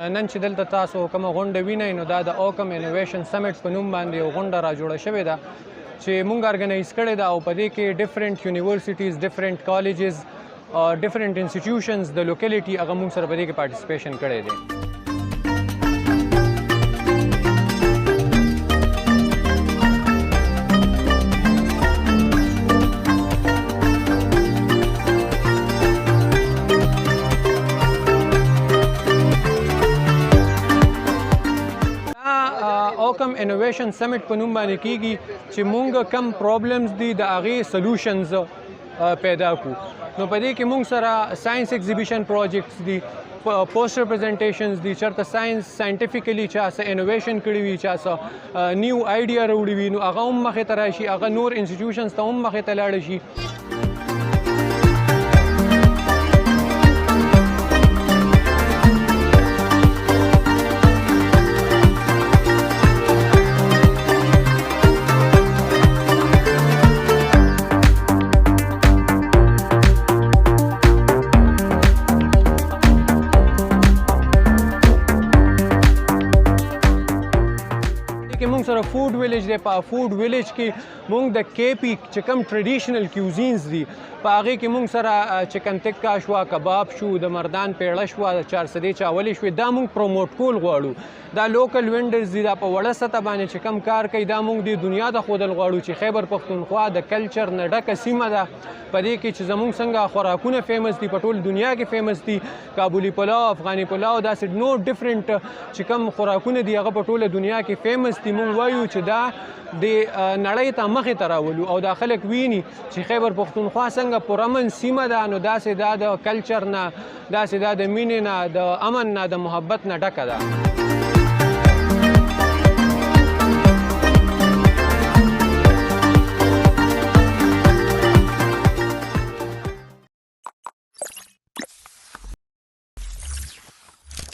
نن چې دلته تاسو کومه غونډه وینئ نو دا د اوکم انوویشن سمیټ په نوم باندې یو غونډه را جوړه شوې ده چې موږ ارګنایز کړې ده او په دې کې ډیفرنٹ یونیورسټیز ډیفرنٹ کالجز ډیفرنٹ انسټیټیوشنز د لوکیلیټي هغه موږ سره په دې کې پارټیسپیشن کړی دی. اوکم انوویشن سمیټ په نوم باندې کیږي چې مونږ کم پرابلمز دي د هغې سلوشنز پیدا کړو. نو په دې کې مونږ سره ساينس ایگزیبیشن پروجیکټس دي، پوسټر پریزنټیشنز دي، چېرته ساینټیفیکلی چا څه انوویشن کړي وي، چا څه نیو آیډیا راوړي وي، نو هغه هم مخې ته راشي، هغه نور انسټیټیوشنز ته هم مخې ته لاړ شي. کې مونږ سره فوډ ویلیج دی. په فوډ ویلیج کې مونږ د کیپی چې کوم ټریډیشنل کیوزینز دي په هغې کې مونږ سره چکن تکا شوه، کباب شو، د مردان پیړه شوه، چارسدې چاولې شوې، دا مونږ پروموټ کول غواړو. دا لوکل وینډرز دي، دا په وړه سطح باندې چې کوم کار کوي دا مونږ د دنیا ته ښودل غواړو چې خیبر پښتونخوا د کلچر نه ډکه سیمه ده. په دې کې چې زمونږ څنګه خوراکونه فیمس دي، په ټول دنیا کې فیمس دي، کابلي پلاو، افغاني پلاو، داسې نور ډفرنٹ چې کوم خوراکونه دي هغه په ټوله دنیا کې فیمس دي. مونږ وایو چې دا د نړۍ ته مخې ته راولو او دا خلک ویني چې خیبر پښتونخوا څنګه پرامن سیمه ده، نو داسې دا د کلچر نه، داسې دا د مینې نه، د امن نه، د محبت نه ډکه ده.